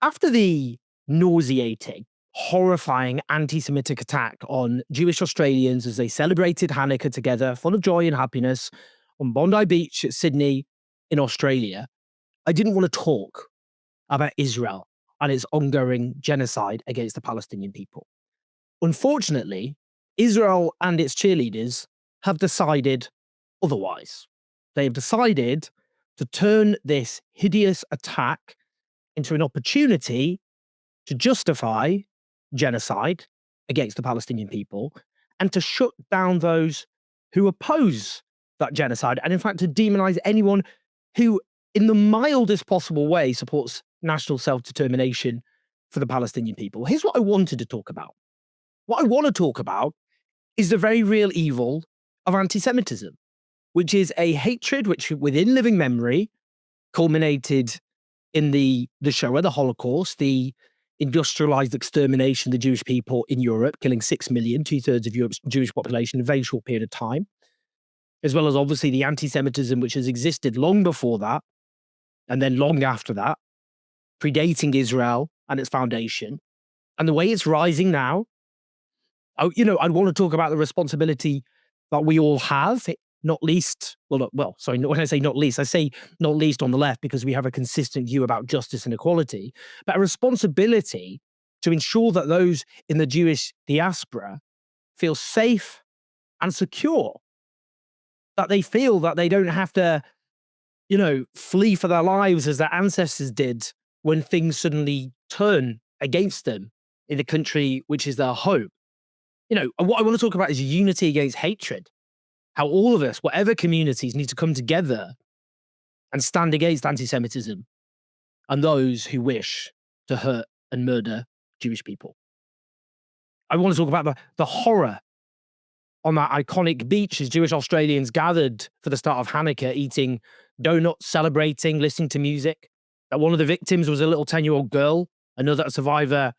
After the nauseating, horrifying anti-Semitic attack on Jewish Australians as they celebrated Hanukkah together, full of joy and happiness, on Bondi Beach at Sydney in Australia, I didn't want to talk about Israel and its ongoing genocide against the Palestinian people. Unfortunately, Israel and its cheerleaders have decided otherwise. They have decided to turn this hideous attack into an opportunity to justify genocide against the Palestinian people and to shut down those who oppose that genocide, and in fact to demonize anyone who, in the mildest possible way, supports national self-determination for the Palestinian people. Here's what I wanted to talk about. What I want to talk about is the very real evil of anti-Semitism, which is a hatred which, within living memory, culminated in the Shoah, the Holocaust, the industrialized extermination of the Jewish people in Europe, killing 6 million, 2/3 of Europe's Jewish population in a very short period of time, as well as obviously the anti-Semitism which has existed long before that, and then long after that, predating Israel and its foundation, and the way it's rising now. I'd want to talk about the responsibility that we all have, not least, when I say not least, I say not least on the left because we have a consistent view about justice and equality, but a responsibility to ensure that those in the Jewish diaspora feel safe and secure, that they feel that they don't have to, flee for their lives as their ancestors did when things suddenly turn against them in the country which is their home. What I want to talk about is unity against hatred. How all of us, whatever communities, need to come together and stand against anti-Semitism and those who wish to hurt and murder Jewish people. I want to talk about the horror on that iconic beach as Jewish Australians gathered for the start of Hanukkah, eating donuts, celebrating, listening to music. That one of the victims was a little 10-year-old girl, another a survivor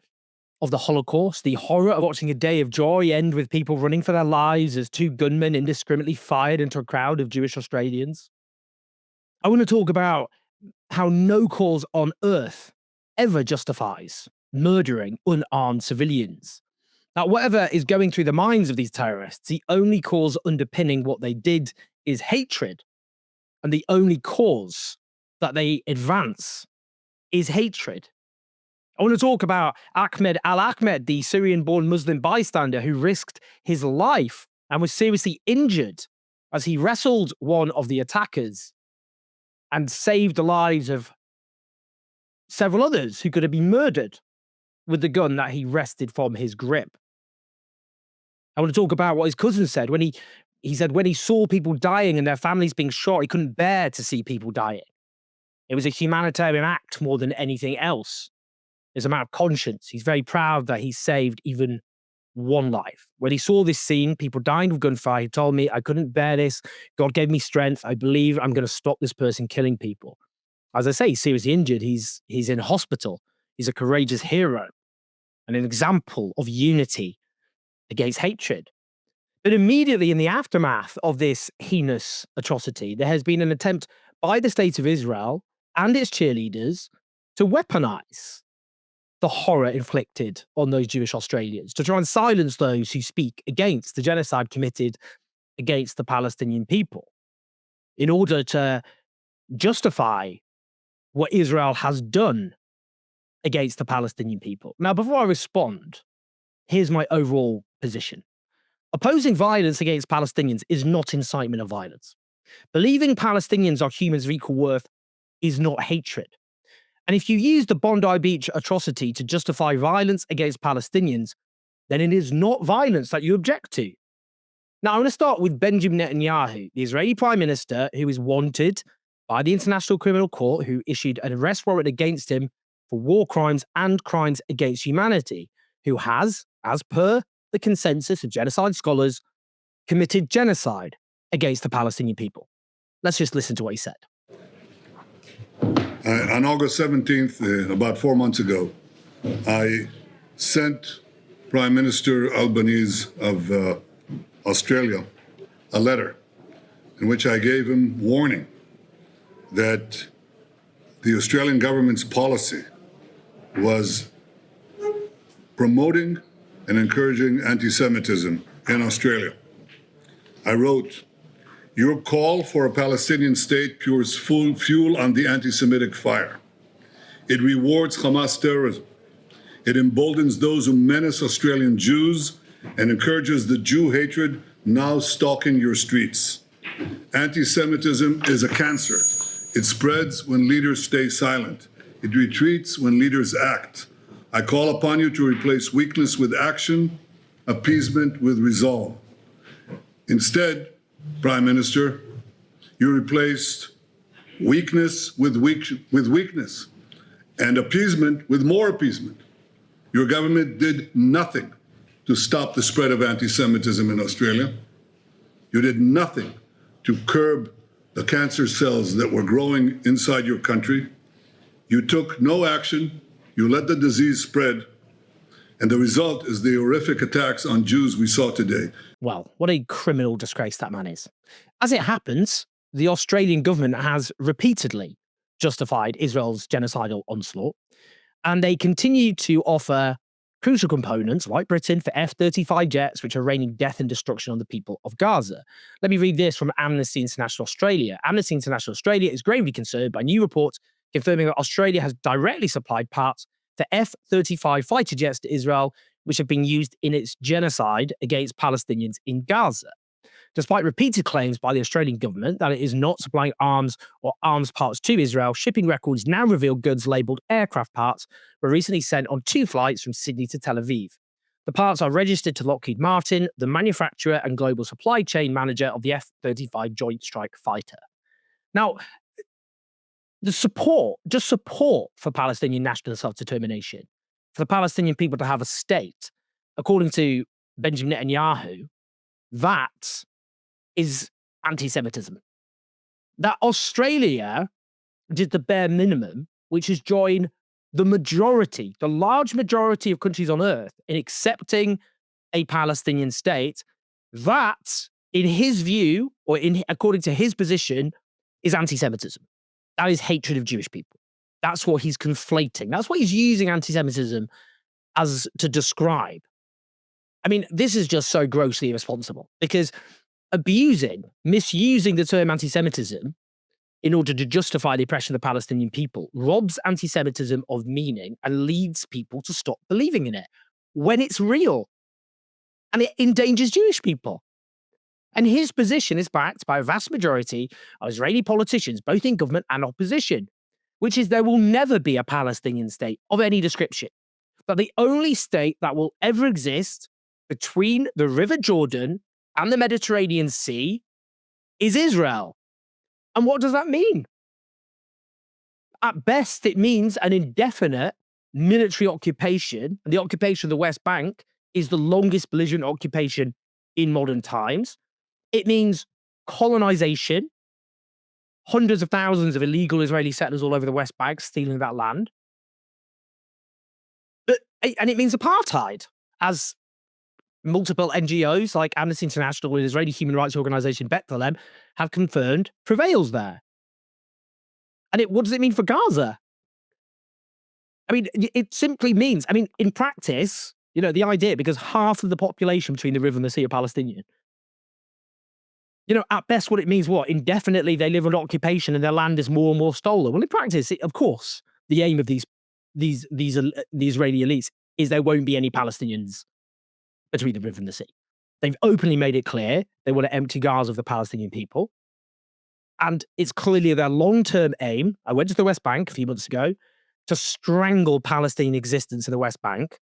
of the Holocaust. The horror of watching a day of joy end with people running for their lives as 2 gunmen indiscriminately fired into a crowd of Jewish Australians. I want to talk about how no cause on earth ever justifies murdering unarmed civilians. Now, whatever is going through the minds of these terrorists, the only cause underpinning what they did is hatred. And the only cause that they advance is hatred. I want to talk about Ahmed al-Ahmed, the Syrian-born Muslim bystander who risked his life and was seriously injured as he wrestled one of the attackers and saved the lives of several others who could have been murdered with the gun that he wrested from his grip. I want to talk about what his cousin said when he said when he saw people dying and their families being shot, he couldn't bear to see people dying. It was a humanitarian act more than anything else. It's a matter of conscience. He's very proud that he saved even one life. When he saw this scene, people dying of gunfire, he told me, I couldn't bear this. God gave me strength. I believe I'm going to stop this person killing people. As I say, he's seriously injured. He's in hospital. He's a courageous hero and an example of unity against hatred. But immediately in the aftermath of this heinous atrocity, there has been an attempt by the state of Israel and its cheerleaders to weaponize the horror inflicted on those Jewish Australians, to try and silence those who speak against the genocide committed against the Palestinian people, in order to justify what Israel has done against the Palestinian people. Now, before I respond, here's my overall position. Opposing violence against Palestinians is not incitement of violence. Believing Palestinians are humans of equal worth is not hatred. And if you use the Bondi Beach atrocity to justify violence against Palestinians, then it is not violence that you object to. Now, I want to start with Benjamin Netanyahu, the Israeli prime minister who is wanted by the International Criminal Court, who issued an arrest warrant against him for war crimes and crimes against humanity, who has, as per the consensus of genocide scholars, committed genocide against the Palestinian people. Let's just listen to what he said. On August 17th, about 4 months ago, I sent Prime Minister Albanese of Australia a letter in which I gave him warning that the Australian government's policy was promoting and encouraging anti-Semitism in Australia. I wrote, "Your call for a Palestinian state pours fuel on the anti-Semitic fire. It rewards Hamas terrorism. It emboldens those who menace Australian Jews and encourages the Jew hatred now stalking your streets. Anti-Semitism is a cancer. It spreads when leaders stay silent. It retreats when leaders act. I call upon you to replace weakness with action, appeasement with resolve. Instead, Prime Minister, you replaced weakness with weakness and appeasement with more appeasement. Your government did nothing to stop the spread of anti-Semitism in Australia. You did nothing to curb the cancer cells that were growing inside your country. You took no action. You let the disease spread. And the result is the horrific attacks on Jews we saw today. Well, what a criminal disgrace that man is. As it happens, the Australian government has repeatedly justified Israel's genocidal onslaught, and they continue to offer crucial components, like Britain, for F-35 jets, which are raining death and destruction on the people of Gaza. Let me read this from Amnesty International Australia. Amnesty International Australia is gravely concerned by new reports confirming that Australia has directly supplied parts for F-35 fighter jets to Israel, which have been used in its genocide against Palestinians in Gaza. Despite repeated claims by the Australian government that it is not supplying arms or arms parts to Israel, shipping records now reveal goods labelled aircraft parts were recently sent on 2 flights from Sydney to Tel Aviv. The parts are registered to Lockheed Martin, the manufacturer and global supply chain manager of the F-35 Joint Strike Fighter. Now, the support for Palestinian national self-determination, for the Palestinian people to have a state, according to Benjamin Netanyahu, that is anti-Semitism. That Australia did the bare minimum, which is join the large majority of countries on earth in accepting a Palestinian state, that, in his view, or according to his position, is anti-Semitism. That is hatred of Jewish people. That's what he's conflating. That's what he's using anti-Semitism as to describe. I mean, this is just so grossly irresponsible, because misusing the term anti-Semitism in order to justify the oppression of the Palestinian people robs anti-Semitism of meaning and leads people to stop believing in it when it's real. And it endangers Jewish people. And his position is backed by a vast majority of Israeli politicians, both in government and opposition, which is there will never be a Palestinian state of any description. That the only state that will ever exist between the River Jordan and the Mediterranean Sea is Israel. And what does that mean? At best, it means an indefinite military occupation. And the occupation of the West Bank is the longest belligerent occupation in modern times. It means colonization, hundreds of thousands of illegal Israeli settlers all over the West Bank stealing that land. And it means apartheid, as multiple NGOs like Amnesty International and Israeli human rights organization B'Tselem have confirmed prevails there. And what does it mean for Gaza? I mean, it simply means, in practice, the idea, because half of the population between the river and the sea are Palestinian. At best, what it means, indefinitely they live on occupation and their land is more and more stolen. Well, in practice, of course, the aim of the Israeli elites is there won't be any Palestinians between the river and the sea. They've openly made it clear they want to empty Gaza of the Palestinian people. And it's clearly their long-term aim. I went to the West Bank a few months ago to strangle Palestinian existence in the West Bank,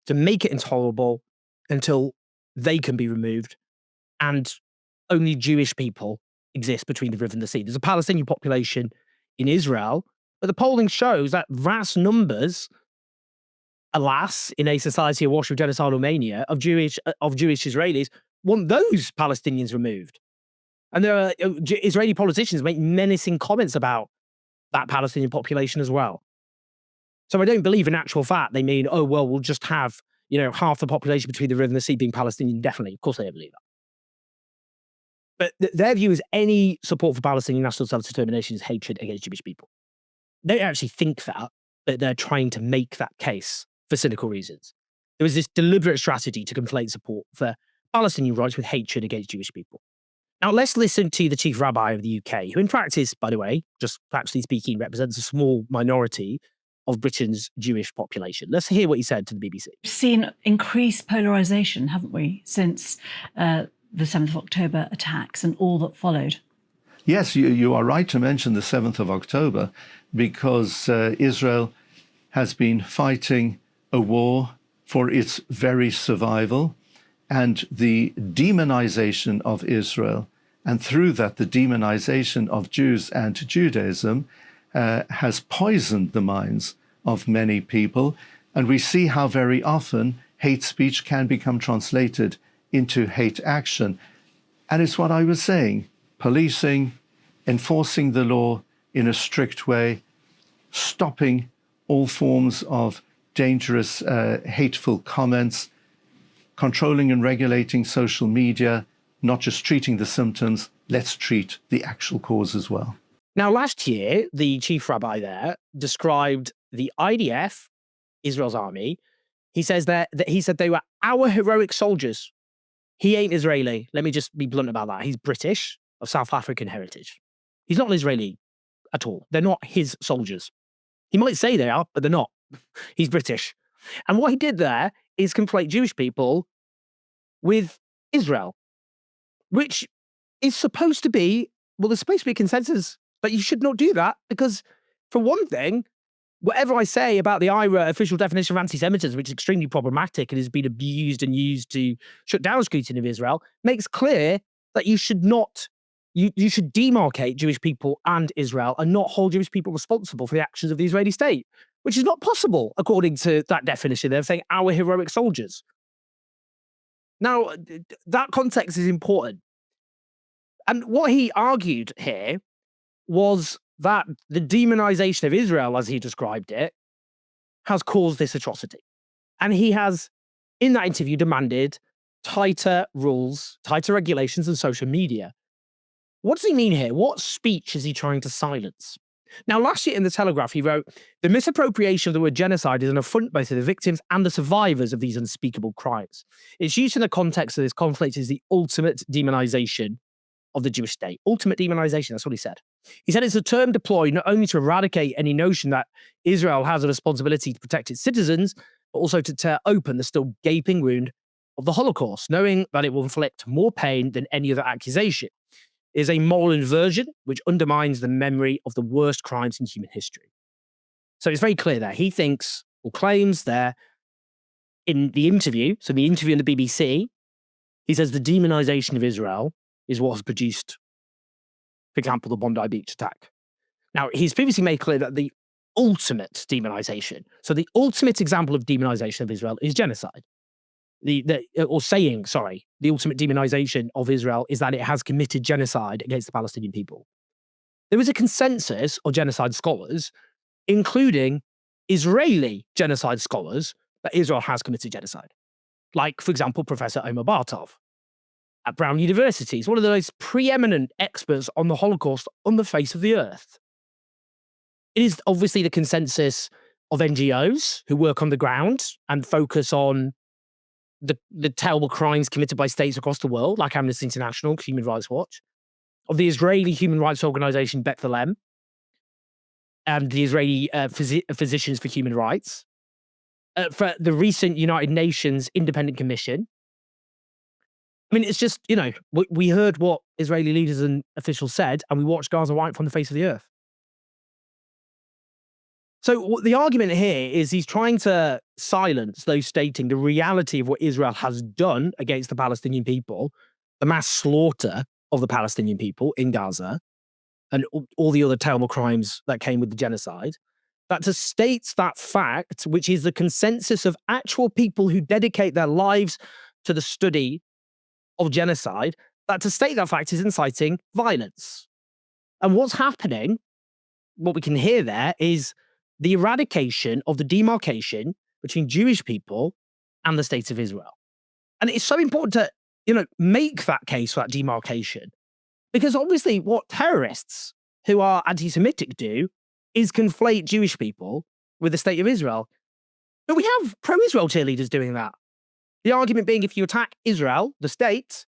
to make it intolerable until they can be removed and only Jewish people exist between the river and the sea. There's a Palestinian population in Israel, but the polling shows that vast numbers, alas, in a society awash with genocidal mania of Jewish Israelis, want those Palestinians removed. And there are Israeli politicians make menacing comments about that Palestinian population as well. So I don't believe in actual fact they mean, oh, well, we'll just have, half the population between the river and the sea being Palestinian. Definitely. Of course they don't believe that. But their view is any support for Palestinian national self-determination is hatred against Jewish people. They don't actually think that, but they're trying to make that case for cynical reasons. There was this deliberate strategy to conflate support for Palestinian rights with hatred against Jewish people. Now, let's listen to the chief rabbi of the UK, who in practice, by the way, just factually speaking, represents a small minority of Britain's Jewish population. Let's hear what he said to the BBC. We've seen increased polarisation, haven't we, since the 7th of October attacks and all that followed? Yes, you are right to mention the 7th of October, because Israel has been fighting a war for its very survival, and the demonization of Israel, and through that the demonization of Jews and Judaism, has poisoned the minds of many people. And we see how very often hate speech can become translated into hate action. And it's what I was saying, policing, enforcing the law in a strict way, stopping all forms of dangerous, hateful comments, controlling and regulating social media, not just treating the symptoms, let's treat the actual cause as well. Now, last year, the chief rabbi there described the IDF, Israel's army. He says that he said they were our heroic soldiers. He ain't Israeli. Let me just be blunt about that. He's British, of South African heritage. He's not an Israeli at all. They're not his soldiers. He might say they are, but they're not. He's British. And what he did there is conflate Jewish people with Israel, which is supposed to be, well, there's supposed to be a consensus that you should not do that, because for one thing, whatever I say about the IRA official definition of anti-Semitism, which is extremely problematic and has been abused and used to shut down scrutiny of Israel, makes clear that you should not, you should demarcate Jewish people and Israel and not hold Jewish people responsible for the actions of the Israeli state, which is not possible according to that definition. They're saying our heroic soldiers. Now, that context is important. And what he argued here was that the demonization of Israel, as he described it, has caused this atrocity. And he has, in that interview, demanded tighter rules, tighter regulations on social media. What does he mean here? What speech is he trying to silence? Now, last year in The Telegraph, he wrote, the misappropriation of the word genocide is an affront both to the victims and the survivors of these unspeakable crimes. Its use in the context of this conflict is the ultimate demonization of the Jewish state. Ultimate demonization, that's what he said. He said it's a term deployed not only to eradicate any notion that Israel has a responsibility to protect its citizens, but also to tear open the still gaping wound of the Holocaust, knowing that it will inflict more pain than any other accusation. It is a moral inversion which undermines the memory of the worst crimes in human history. So it's very clear there. He thinks, or claims there in the interview, so the interview on the BBC, he says the demonization of Israel is what has produced, for example, the Bondi Beach attack. Now, he's previously made clear that the ultimate demonization, so the ultimate example of demonization of Israel is genocide. The ultimate demonization of Israel is that it has committed genocide against the Palestinian people. There is a consensus of genocide scholars, including Israeli genocide scholars, that Israel has committed genocide. Like, for example, Professor Omar Bartov at Brown University. He's one of the most preeminent experts on the Holocaust on the face of the earth. It is obviously the consensus of NGOs who work on the ground and focus on the terrible crimes committed by states across the world, like Amnesty International, Human Rights Watch, of the Israeli human rights organization B'Tselem, and the Israeli Physicians for Human Rights, for the recent United Nations Independent Commission. I mean, it's just, we heard what Israeli leaders and officials said, and we watched Gaza wiped from the face of the earth. So the argument here is he's trying to silence those stating the reality of what Israel has done against the Palestinian people, the mass slaughter of the Palestinian people in Gaza, and all the other terrible crimes that came with the genocide. That to state that fact, which is the consensus of actual people who dedicate their lives to the study of genocide, that to state that fact is inciting violence. And what's happening, what we can hear there, is the eradication of the demarcation between Jewish people and the state of Israel. And it's so important to, make that case for that demarcation. Because obviously what terrorists who are anti-Semitic do is conflate Jewish people with the state of Israel. But we have pro-Israel cheerleaders doing that. The argument being if you attack Israel, the state,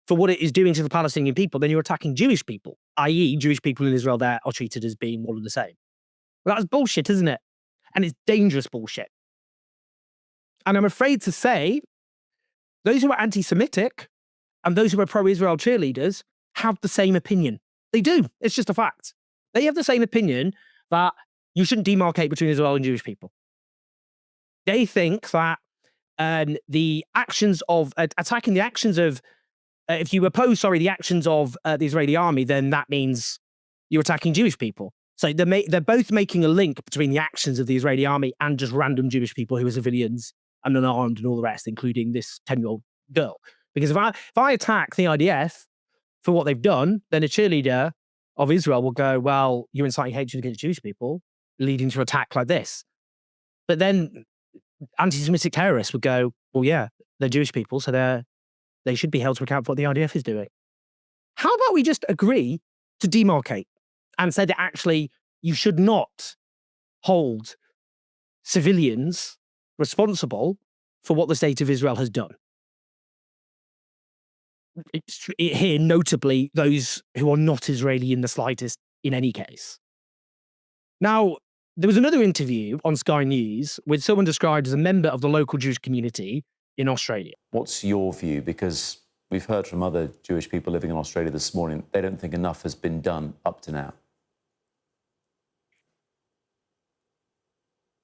for what it is doing to the Palestinian people, then you're attacking Jewish people, i.e. Jewish people in Israel there are treated as being one and the same. Well, that's bullshit, isn't it? And it's dangerous bullshit. And I'm afraid to say, those who are anti-Semitic and those who are pro-Israel cheerleaders have the same opinion. They do. It's just a fact. They have the same opinion that you shouldn't demarcate between Israel and Jewish people. They think that the actions of attacking the actions of, if you oppose, the actions of the Israeli army, then that means you're attacking Jewish people. So they're both making a link between the actions of the Israeli army and just random Jewish people who are civilians and unarmed and all the rest, including this 10-year-old girl. Because if I attack the IDF for what they've done, then a cheerleader of Israel will go, well, you're inciting hatred against Jewish people, leading to attack like this. But then anti-Semitic terrorists would go, well, yeah, they're Jewish people, so they should be held to account for what the IDF is doing. How about we just agree to demarcate and say that actually you should not hold civilians responsible for what the state of Israel has done? Here, notably, those who are not Israeli in the slightest in any case. Now, there was another interview on Sky News with someone described as a member of the local Jewish community in Australia. What's your view? Because we've heard from other Jewish people living in Australia this morning, they don't think enough has been done up to now.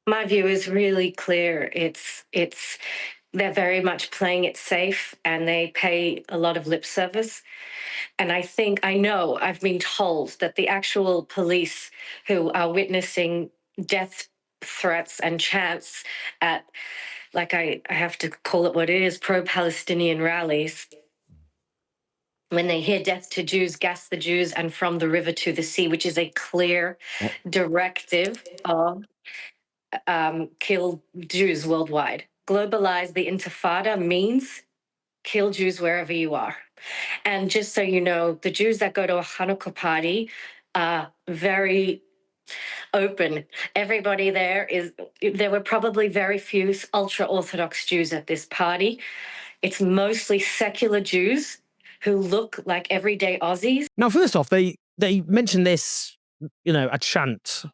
My view is really clear. They're very much playing it safe and they pay a lot of lip service. And I've been told that the actual police who are witnessing death threats and chants at, I have to call it what it is, pro-Palestinian rallies, when they hear death to Jews, gas the Jews, and from the river to the sea, which is a clear directive of kill Jews worldwide. Globalize the Intifada means kill Jews wherever you are. And just so you know, the Jews that go to a Hanukkah party are very open. Everybody there were probably very few ultra-Orthodox Jews at this party. It's mostly secular Jews who look like everyday Aussies. Now, first off, they mentioned this, a chant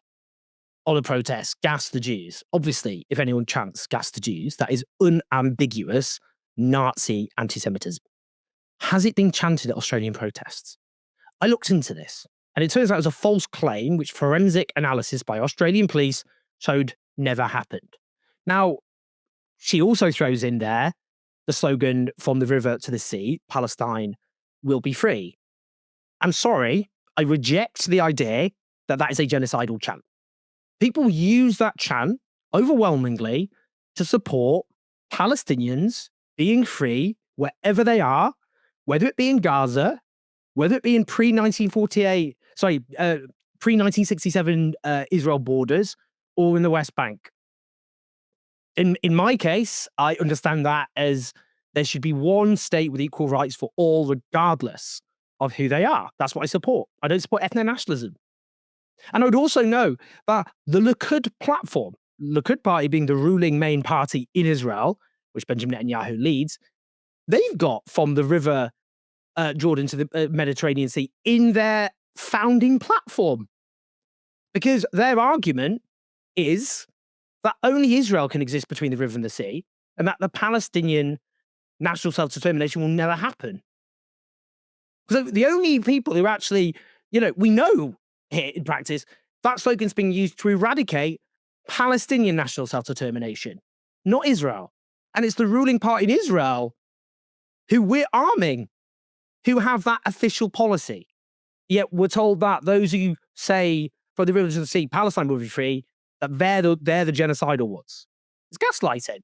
on a protest, gas the Jews. Obviously, if anyone chants gas the Jews, that is unambiguous Nazi anti-Semitism. Has it been chanted at Australian protests? I looked into this, and it turns out it was a false claim which forensic analysis by Australian police showed never happened. Now, she also throws in there the slogan, from the river to the sea, Palestine will be free. I'm sorry, I reject the idea that that is a genocidal chant. People use that chant overwhelmingly to support Palestinians being free wherever they are, whether it be in Gaza, whether it be in pre-1967 Israel borders, or in the West Bank. In my case, I understand that as there should be one state with equal rights for all, regardless of who they are. That's what I support. I don't support ethno-nationalism. And I would also know that the Likud platform, Likud party being the ruling main party in Israel, which Benjamin Netanyahu leads, they've got from the river Jordan to the Mediterranean Sea in their founding platform. Because their argument is that only Israel can exist between the river and the sea, and that the Palestinian national self-determination will never happen. So the only people who actually, we know here in practice, that slogan's being used to eradicate Palestinian national self-determination, not Israel. And it's the ruling party in Israel who we're arming, who have that official policy. Yet we're told that those who say, from the river to the sea, Palestine will be free, that they're the genocidal ones. It's gaslighting.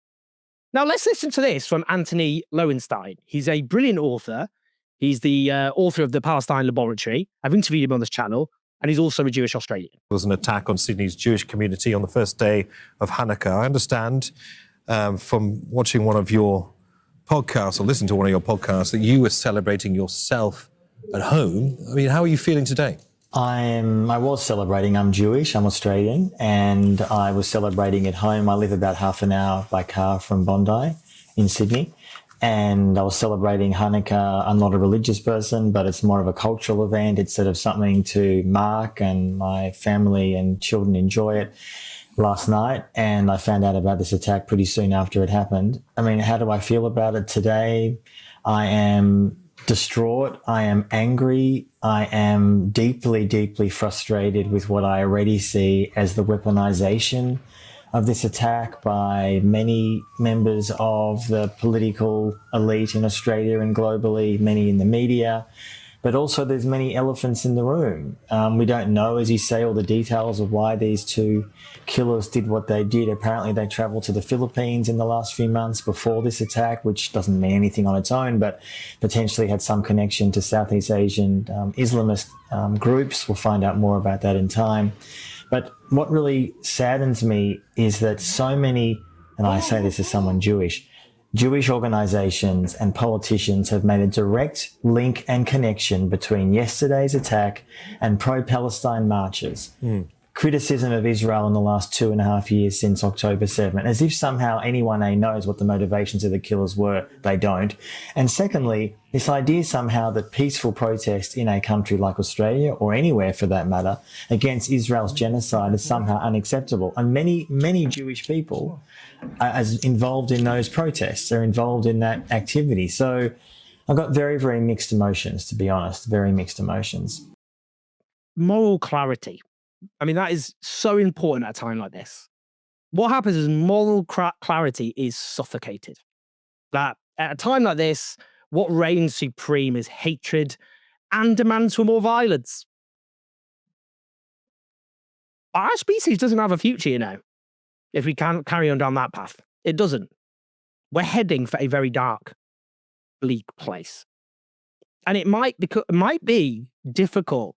Now let's listen to this from Anthony Lowenstein. He's a brilliant author. He's the author of the Palestine Laboratory. I've interviewed him on this channel, and he's also a Jewish Australian. There was an attack on Sydney's Jewish community on the first day of Hanukkah. I understand from watching one of your podcasts or listening to one of your podcasts that you were celebrating yourself at home. I mean, how are you feeling today? I was celebrating. I'm Jewish, I'm Australian, and I was celebrating at home. I live about half an hour by car from Bondi in Sydney. And I was celebrating Hanukkah. I'm not a religious person, but it's more of a cultural event. It's sort of something to mark, and my family and children enjoy it last night. And I found out about this attack pretty soon after it happened. I mean, how do I feel about it today? I am distraught. I am angry. I am deeply, deeply frustrated with what I already see as the weaponization of this attack by many members of the political elite in Australia and globally, many in the media, but also there's many elephants in the room. We don't know, as you say, all the details of why these two killers did what they did. Apparently they travelled to the Philippines in the last few months before this attack, which doesn't mean anything on its own, but potentially had some connection to Southeast Asian Islamist groups. We'll find out more about that in time. But what really saddens me is that so many, and I say this as someone Jewish organisations and politicians have made a direct link and connection between yesterday's attack and pro-Palestine marches. Criticism of Israel in the last 2.5 years since October 7, as if somehow anyone knows what the motivations of the killers were. They don't. And secondly, this idea somehow that peaceful protest in a country like Australia, or anywhere for that matter, against Israel's genocide is somehow unacceptable. And many, many Jewish people are as involved in those protests, are involved in that activity. So I've got very, very mixed emotions, to be honest, very mixed emotions. Moral clarity. I mean, that is so important at a time like this. What happens is moral clarity is suffocated. That at a time like this, what reigns supreme is hatred and demands for more violence. Our species doesn't have a future, you know, if we can't carry on down that path. It doesn't. We're heading for a very dark, bleak place. And it might be difficult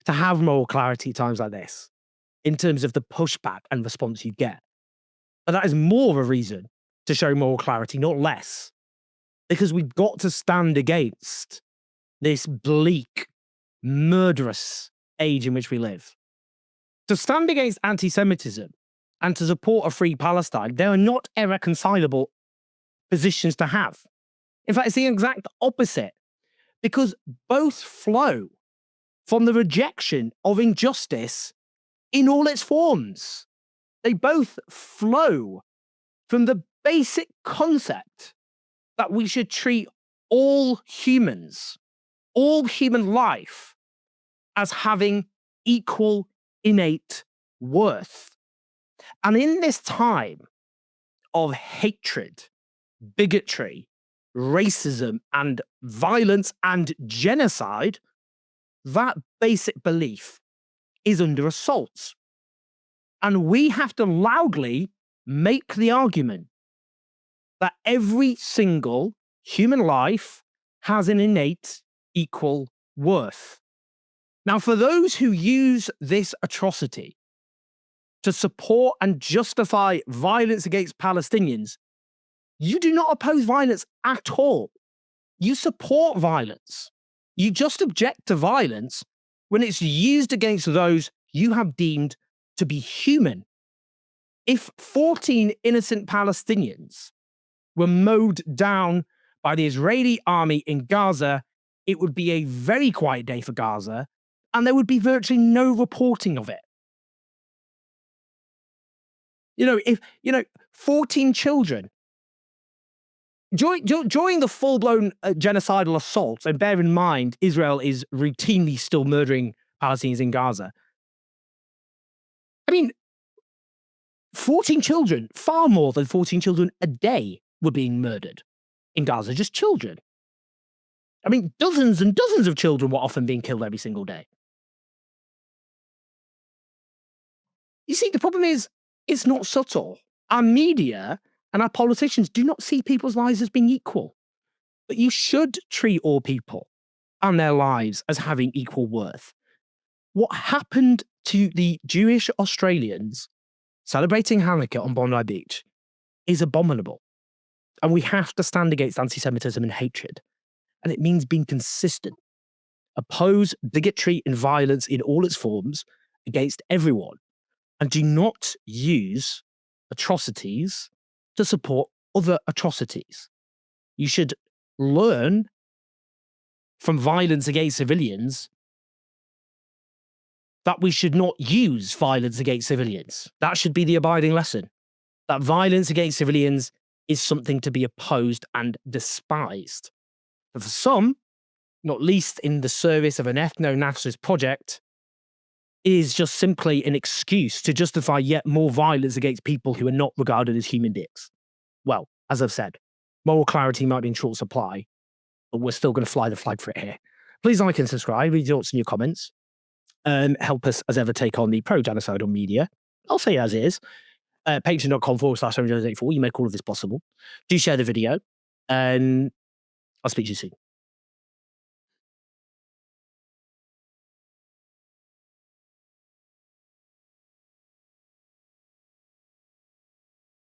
to have moral clarity at times like this, in terms of the pushback and response you get. But that is more of a reason to show moral clarity, not less. Because we've got to stand against this bleak, murderous age in which we live. To stand against anti-Semitism and to support a free Palestine, they are not irreconcilable positions to have. In fact, it's the exact opposite, because both flow from the rejection of injustice in all its forms. They both flow from the basic concept that we should treat all humans, all human life, as having equal innate worth. And in this time of hatred, bigotry, racism, and violence and genocide, that basic belief is under assault. And we have to loudly make the argument that every single human life has an innate equal worth. Now, for those who use this atrocity to support and justify violence against Palestinians, you do not oppose violence at all. You support violence. You just object to violence when it's used against those you have deemed to be human. If 14 innocent Palestinians were mowed down by the Israeli army in Gaza, it would be a very quiet day for Gaza, and there would be virtually no reporting of it. 14 children during the full-blown genocidal assault, and bear in mind, Israel is routinely still murdering Palestinians in Gaza. I mean, 14 children, far more than 14 children a day were being murdered in Gaza, just children. I mean, dozens and dozens of children were often being killed every single day. You see, the problem is, it's not subtle. Our media and our politicians do not see people's lives as being equal. But you should treat all people and their lives as having equal worth. What happened to the Jewish Australians celebrating Hanukkah on Bondi Beach is abominable. And we have to stand against anti-Semitism and hatred. And it means being consistent oppose bigotry and violence in all its forms against everyone, and do not use atrocities to support other atrocities. You should learn from violence against civilians that we should not use violence against civilians. That should be the abiding lesson. That violence against civilians is something to be opposed and despised. But for some, not least in the service of an ethno-nationalist project, is just simply an excuse to justify yet more violence against people who are not regarded as human beings. Well, as I've said, moral clarity might be in short supply, but we're still going to fly the flag for it here. Please like and subscribe, leave your thoughts in your comments, and help us as ever take on the pro-genocidal media. I'll say as is. Patreon.com/784. You make all of this possible. Do share the video, and I'll speak to you soon.